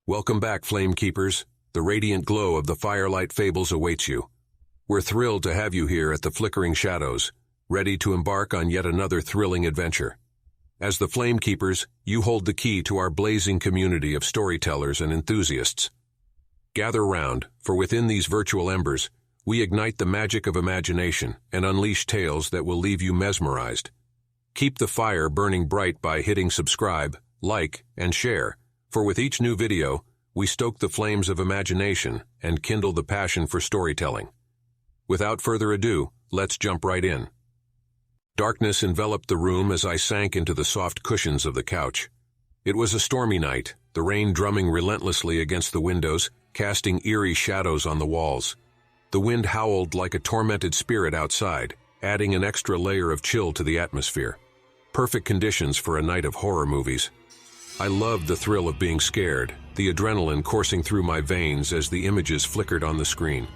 Welcome back, Flame Keepers. The radiant glow of the Firelight Fables awaits you. We're thrilled to have you here at the Flickering Shadows, ready to embark on yet another thrilling adventure. As the Flame Keepers, you hold the key to our blazing community of storytellers and enthusiasts. Gather round, for within these virtual embers, we ignite the magic of imagination and unleash tales that will leave you mesmerized. Keep the fire burning bright by hitting subscribe, like, and share, for with each new video, we stoke the flames of imagination and kindle the passion for storytelling. Without further ado, let's jump right in. Darkness enveloped the room as I sank into the soft cushions of the couch. It was a stormy night, the rain drumming relentlessly against the windows, casting eerie shadows on the walls. The wind howled like a tormented spirit outside, adding an extra layer of chill to the atmosphere. Perfect conditions for a night of horror movies. I loved the thrill of being scared, the adrenaline coursing through my veins as the images flickered on the screen.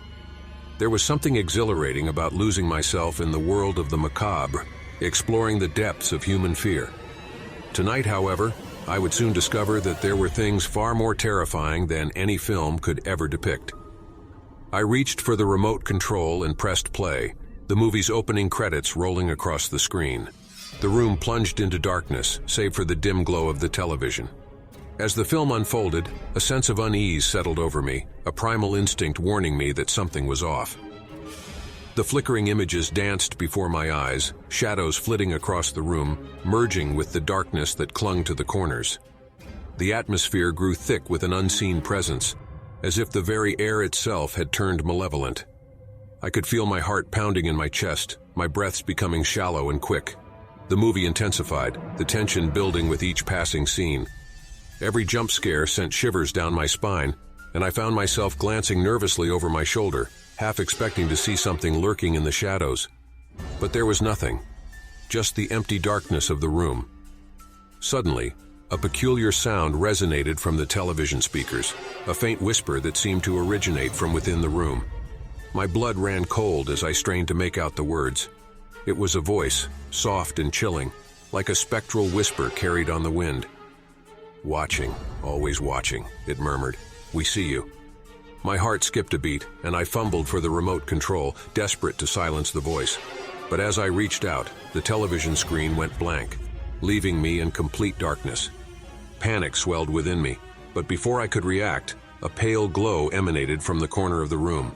There was something exhilarating about losing myself in the world of the macabre, exploring the depths of human fear. Tonight, however, I would soon discover that there were things far more terrifying than any film could ever depict. I reached for the remote control and pressed play, the movie's opening credits rolling across the screen. The room plunged into darkness, save for the dim glow of the television. As the film unfolded, a sense of unease settled over me, a primal instinct warning me that something was off. The flickering images danced before my eyes, shadows flitting across the room, merging with the darkness that clung to the corners. The atmosphere grew thick with an unseen presence, as if the very air itself had turned malevolent. I could feel my heart pounding in my chest, my breaths becoming shallow and quick. The movie intensified, the tension building with each passing scene. Every jump scare sent shivers down my spine, and I found myself glancing nervously over my shoulder, half expecting to see something lurking in the shadows. But there was nothing, just the empty darkness of the room. Suddenly, a peculiar sound resonated from the television speakers, a faint whisper that seemed to originate from within the room. My blood ran cold as I strained to make out the words. It was a voice, soft and chilling, like a spectral whisper carried on the wind. "Watching, always watching," it murmured. "We see you." My heart skipped a beat, and I fumbled for the remote control, desperate to silence the voice. But as I reached out, the television screen went blank, leaving me in complete darkness. Panic swelled within me, but before I could react, a pale glow emanated from the corner of the room.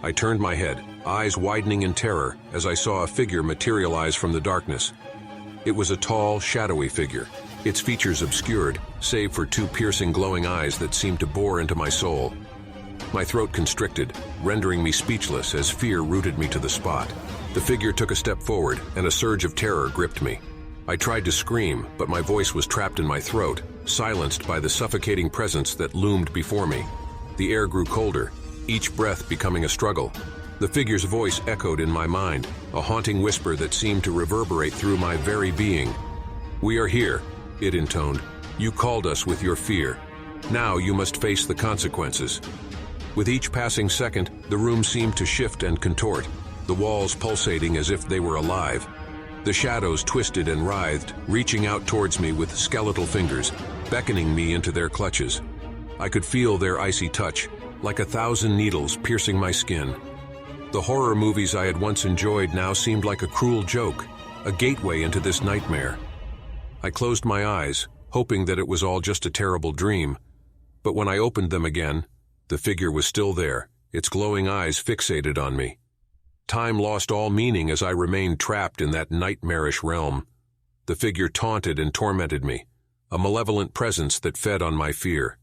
I turned my head, eyes widening in terror, as I saw a figure materialize from the darkness. It was a tall, shadowy figure, its features obscured, save for two piercing glowing eyes that seemed to bore into my soul. My throat constricted, rendering me speechless as fear rooted me to the spot. The figure took a step forward, and a surge of terror gripped me. I tried to scream, but my voice was trapped in my throat, silenced by the suffocating presence that loomed before me. The air grew colder, each breath becoming a struggle. The figure's voice echoed in my mind, a haunting whisper that seemed to reverberate through my very being. "We are here," it intoned. "You called us with your fear. Now you must face the consequences." With each passing second, the room seemed to shift and contort, the walls pulsating as if they were alive. The shadows twisted and writhed, reaching out towards me with skeletal fingers, beckoning me into their clutches. I could feel their icy touch, like 1,000 needles piercing my skin. The horror movies I had once enjoyed now seemed like a cruel joke, a gateway into this nightmare. I closed my eyes, hoping that it was all just a terrible dream. But when I opened them again, the figure was still there, its glowing eyes fixated on me. Time lost all meaning as I remained trapped in that nightmarish realm. The figure taunted and tormented me, a malevolent presence that fed on my fear.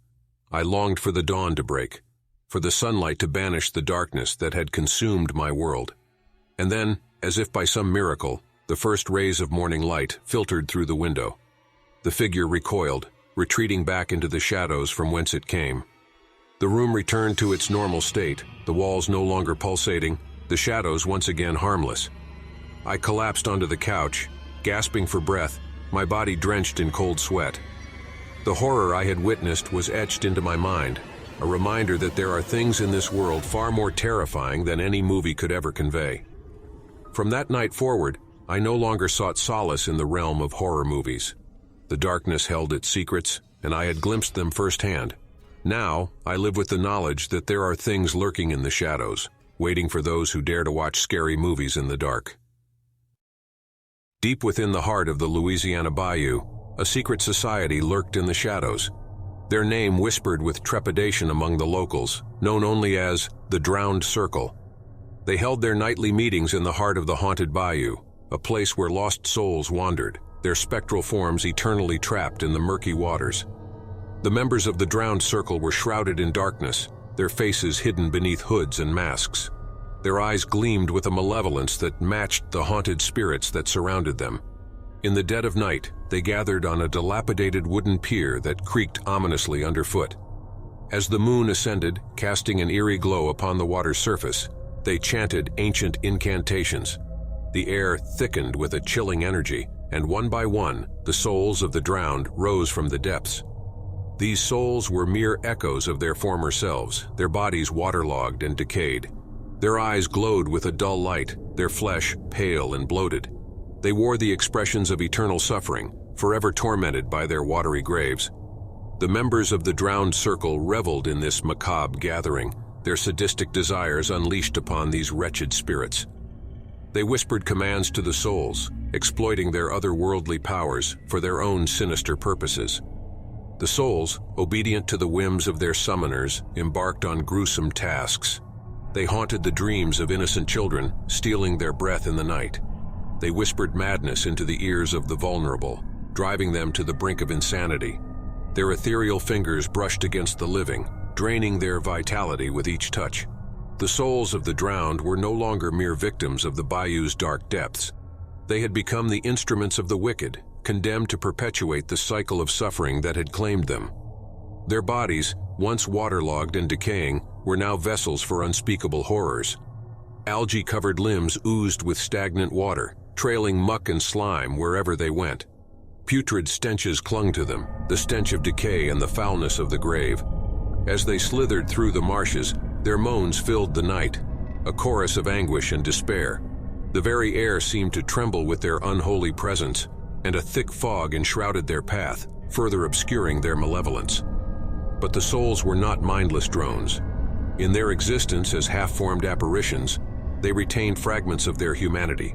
I longed for the dawn to break, for the sunlight to banish the darkness that had consumed my world. And then, as if by some miracle, the first rays of morning light filtered through the window. The figure recoiled, retreating back into the shadows from whence it came. The room returned to its normal state, the walls no longer pulsating, the shadows once again harmless. I collapsed onto the couch, gasping for breath, my body drenched in cold sweat. The horror I had witnessed was etched into my mind, a reminder that there are things in this world far more terrifying than any movie could ever convey. From that night forward, I no longer sought solace in the realm of horror movies. The darkness held its secrets, and I had glimpsed them firsthand. Now, I live with the knowledge that there are things lurking in the shadows, waiting for those who dare to watch scary movies in the dark. Deep within the heart of the Louisiana Bayou, a secret society lurked in the shadows. Their name whispered with trepidation among the locals, known only as the Drowned Circle. They held their nightly meetings in the heart of the haunted bayou, a place where lost souls wandered, their spectral forms eternally trapped in the murky waters. The members of the Drowned Circle were shrouded in darkness, their faces hidden beneath hoods and masks. Their eyes gleamed with a malevolence that matched the haunted spirits that surrounded them. In the dead of night, they gathered on a dilapidated wooden pier that creaked ominously underfoot. As the moon ascended, casting an eerie glow upon the water's surface, they chanted ancient incantations. The air thickened with a chilling energy, and one by one, the souls of the drowned rose from the depths. These souls were mere echoes of their former selves, their bodies waterlogged and decayed. Their eyes glowed with a dull light, their flesh pale and bloated. They wore the expressions of eternal suffering, forever tormented by their watery graves. The members of the Drowned Circle reveled in this macabre gathering, their sadistic desires unleashed upon these wretched spirits. They whispered commands to the souls, exploiting their otherworldly powers for their own sinister purposes. The souls, obedient to the whims of their summoners, embarked on gruesome tasks. They haunted the dreams of innocent children, stealing their breath in the night. They whispered madness into the ears of the vulnerable, driving them to the brink of insanity. Their ethereal fingers brushed against the living, draining their vitality with each touch. The souls of the drowned were no longer mere victims of the bayou's dark depths. They had become the instruments of the wicked, condemned to perpetuate the cycle of suffering that had claimed them. Their bodies, once waterlogged and decaying, were now vessels for unspeakable horrors. Algae-covered limbs oozed with stagnant water, trailing muck and slime wherever they went. Putrid stenches clung to them, the stench of decay and the foulness of the grave. As they slithered through the marshes, their moans filled the night, a chorus of anguish and despair. The very air seemed to tremble with their unholy presence, and a thick fog enshrouded their path, further obscuring their malevolence. But the souls were not mindless drones. In their existence as half-formed apparitions, they retained fragments of their humanity,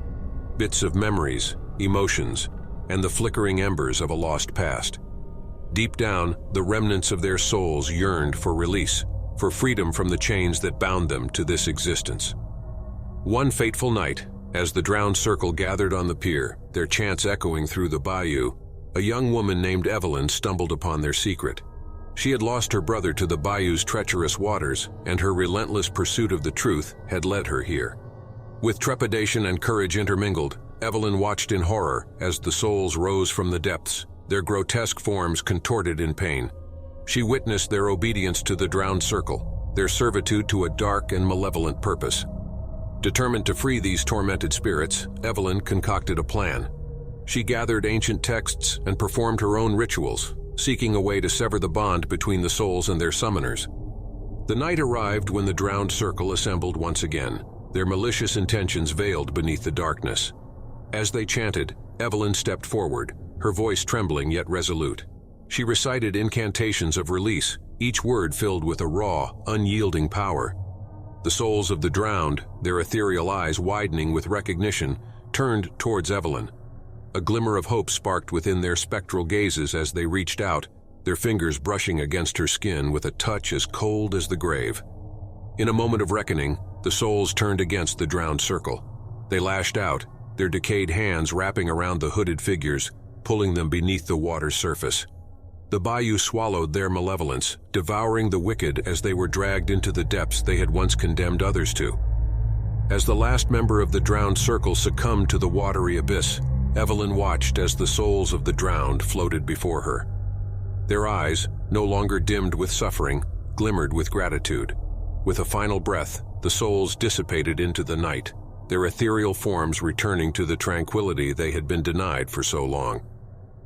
bits of memories, emotions, and the flickering embers of a lost past. Deep down, the remnants of their souls yearned for release, for freedom from the chains that bound them to this existence. One fateful night, as the Drowned Circle gathered on the pier, their chants echoing through the bayou, a young woman named Evelyn stumbled upon their secret. She had lost her brother to the bayou's treacherous waters, and her relentless pursuit of the truth had led her here. With trepidation and courage intermingled, Evelyn watched in horror as the souls rose from the depths, their grotesque forms contorted in pain. She witnessed their obedience to the Drowned Circle, their servitude to a dark and malevolent purpose. Determined to free these tormented spirits, Evelyn concocted a plan. She gathered ancient texts and performed her own rituals, seeking a way to sever the bond between the souls and their summoners. The night arrived when the Drowned Circle assembled once again, their malicious intentions veiled beneath the darkness. As they chanted, Evelyn stepped forward, her voice trembling yet resolute. She recited incantations of release, each word filled with a raw, unyielding power. The souls of the drowned, their ethereal eyes widening with recognition, turned towards Evelyn. A glimmer of hope sparked within their spectral gazes as they reached out, their fingers brushing against her skin with a touch as cold as the grave. In a moment of reckoning, the souls turned against the Drowned Circle. They lashed out, their decayed hands wrapping around the hooded figures, pulling them beneath the water's surface. The bayou swallowed their malevolence, devouring the wicked as they were dragged into the depths they had once condemned others to. As the last member of the Drowned Circle succumbed to the watery abyss, Evelyn watched as the souls of the drowned floated before her. Their eyes, no longer dimmed with suffering, glimmered with gratitude. With a final breath, the souls dissipated into the night, their ethereal forms returning to the tranquility they had been denied for so long.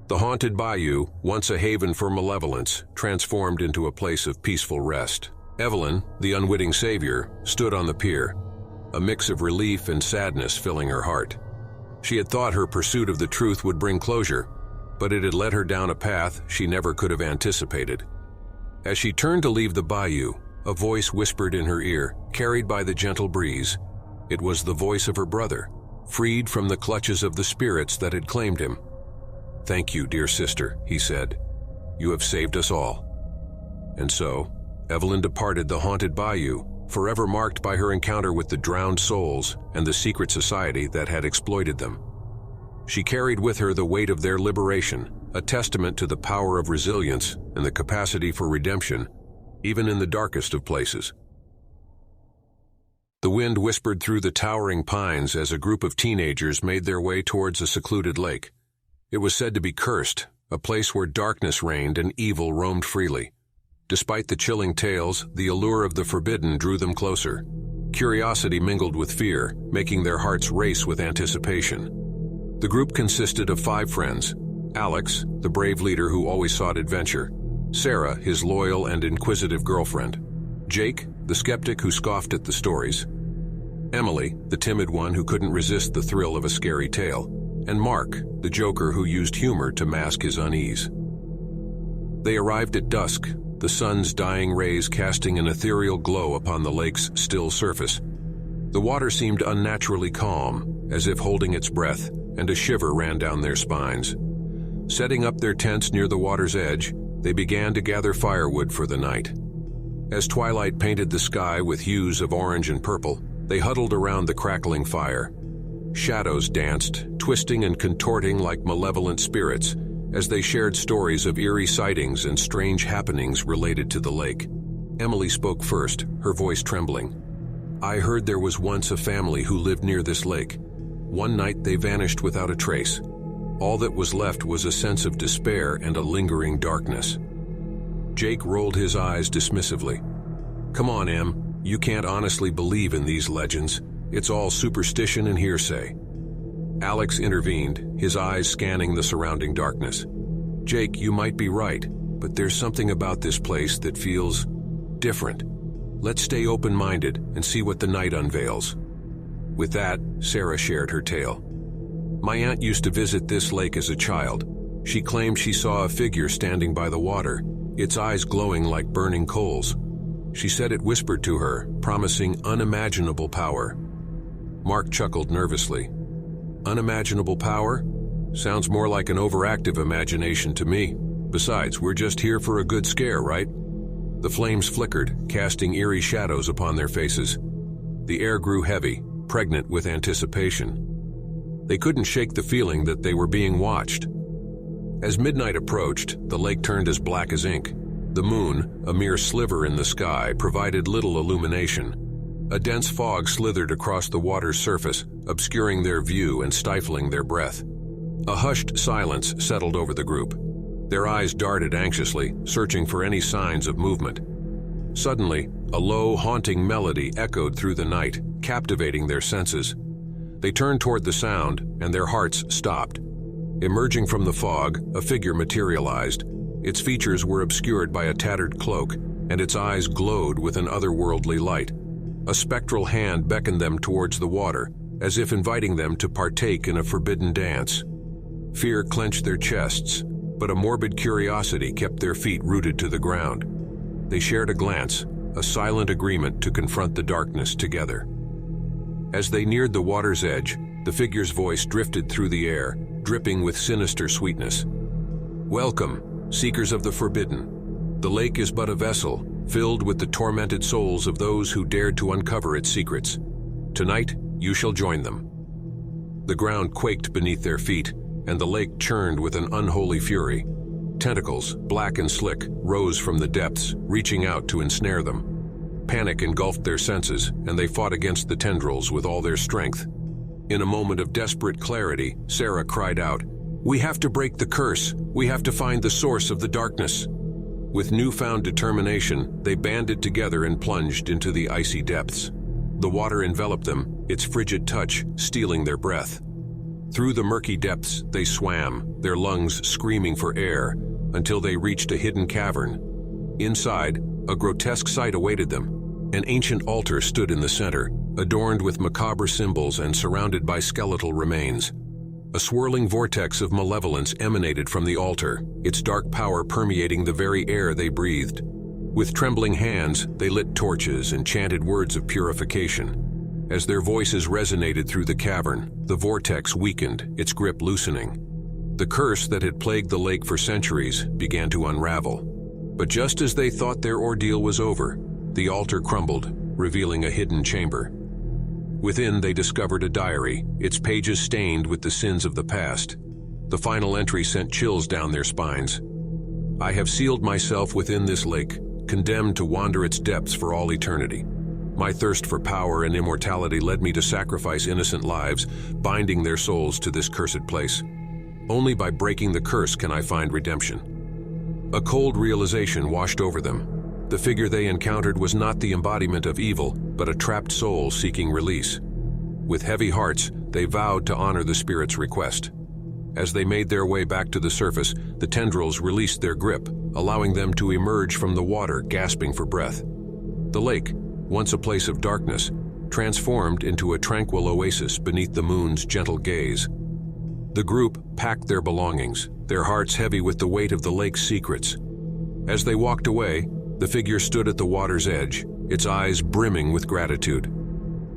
The haunted bayou, once a haven for malevolence, transformed into a place of peaceful rest. Evelyn, the unwitting savior, stood on the pier, a mix of relief and sadness filling her heart. She had thought her pursuit of the truth would bring closure, but it had led her down a path she never could have anticipated. As she turned to leave the bayou, a voice whispered in her ear, carried by the gentle breeze. It was the voice of her brother, freed from the clutches of the spirits that had claimed him. "Thank you, dear sister," he said. "You have saved us all." And so, Evelyn departed the haunted bayou, forever marked by her encounter with the drowned souls and the secret society that had exploited them. She carried with her the weight of their liberation, a testament to the power of resilience and the capacity for redemption, even in the darkest of places. The wind whispered through the towering pines as a group of teenagers made their way towards a secluded lake. It was said to be cursed, a place where darkness reigned and evil roamed freely. Despite the chilling tales, the allure of the forbidden drew them closer. Curiosity mingled with fear, making their hearts race with anticipation. The group consisted of 5 friends: Alex, the brave leader who always sought adventure; Sarah, his loyal and inquisitive girlfriend; Jake, the skeptic who scoffed at the stories; Emily, the timid one who couldn't resist the thrill of a scary tale; and Mark, the joker who used humor to mask his unease. They arrived at dusk, the sun's dying rays casting an ethereal glow upon the lake's still surface. The water seemed unnaturally calm, as if holding its breath, and a shiver ran down their spines. Setting up their tents near the water's edge, they began to gather firewood for the night. As twilight painted the sky with hues of orange and purple, they huddled around the crackling fire. Shadows danced, twisting and contorting like malevolent spirits, as they shared stories of eerie sightings and strange happenings related to the lake. Emily spoke first, her voice trembling. "I heard there was once a family who lived near this lake. One night they vanished without a trace. All that was left was a sense of despair and a lingering darkness." Jake rolled his eyes dismissively. "Come on, Em. You can't honestly believe in these legends. It's all superstition and hearsay." Alex intervened, his eyes scanning the surrounding darkness. "Jake, you might be right, but there's something about this place that feels different. Let's stay open-minded and see what the night unveils." With that, Sarah shared her tale. "My aunt used to visit this lake as a child. She claimed she saw a figure standing by the water, its eyes glowing like burning coals. She said it whispered to her, promising unimaginable power." Mark chuckled nervously. "Unimaginable power? Sounds more like an overactive imagination to me. Besides, we're just here for a good scare, right?" The flames flickered, casting eerie shadows upon their faces. The air grew heavy, pregnant with anticipation. They couldn't shake the feeling that they were being watched. As midnight approached, the lake turned as black as ink. The moon, a mere sliver in the sky, provided little illumination. A dense fog slithered across the water's surface, obscuring their view and stifling their breath. A hushed silence settled over the group. Their eyes darted anxiously, searching for any signs of movement. Suddenly, a low, haunting melody echoed through the night, captivating their senses. They turned toward the sound, and their hearts stopped. Emerging from the fog, a figure materialized. Its features were obscured by a tattered cloak, and its eyes glowed with an otherworldly light. A spectral hand beckoned them towards the water, as if inviting them to partake in a forbidden dance. Fear clenched their chests, but a morbid curiosity kept their feet rooted to the ground. They shared a glance, a silent agreement to confront the darkness together. As they neared the water's edge, the figure's voice drifted through the air, dripping with sinister sweetness. "Welcome, seekers of the forbidden. The lake is but a vessel, filled with the tormented souls of those who dared to uncover its secrets. Tonight, you shall join them." The ground quaked beneath their feet, and the lake churned with an unholy fury. Tentacles, black and slick, rose from the depths, reaching out to ensnare them. Panic engulfed their senses, and they fought against the tendrils with all their strength. In a moment of desperate clarity, Sarah cried out, "We have to break the curse. We have to find the source of the darkness." With newfound determination, they banded together and plunged into the icy depths. The water enveloped them, its frigid touch stealing their breath. Through the murky depths, they swam, their lungs screaming for air, until they reached a hidden cavern. Inside, a grotesque sight awaited them. An ancient altar stood in the center, adorned with macabre symbols and surrounded by skeletal remains. A swirling vortex of malevolence emanated from the altar, its dark power permeating the very air they breathed. With trembling hands, they lit torches and chanted words of purification. As their voices resonated through the cavern, the vortex weakened, its grip loosening. The curse that had plagued the lake for centuries began to unravel. But just as they thought their ordeal was over, the altar crumbled, revealing a hidden chamber. Within, they discovered a diary, its pages stained with the sins of the past. The final entry sent chills down their spines. "I have sealed myself within this lake, condemned to wander its depths for all eternity. My thirst for power and immortality led me to sacrifice innocent lives, binding their souls to this cursed place. Only by breaking the curse can I find redemption." A cold realization washed over them. The figure they encountered was not the embodiment of evil, but a trapped soul seeking release. With heavy hearts, they vowed to honor the spirit's request. As they made their way back to the surface, the tendrils released their grip, allowing them to emerge from the water, gasping for breath. The lake, once a place of darkness, transformed into a tranquil oasis beneath the moon's gentle gaze. The group packed their belongings, their hearts heavy with the weight of the lake's secrets. As they walked away, the figure stood at the water's edge, its eyes brimming with gratitude.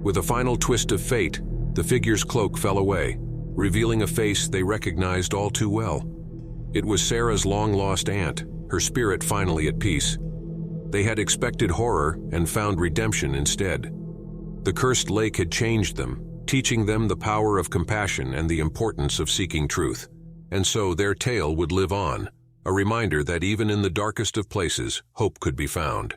With a final twist of fate, the figure's cloak fell away, revealing a face they recognized all too well. It was Sarah's long-lost aunt, her spirit finally at peace. They had expected horror and found redemption instead. The cursed lake had changed them, teaching them the power of compassion and the importance of seeking truth. And so their tale would live on, a reminder that even in the darkest of places, hope could be found.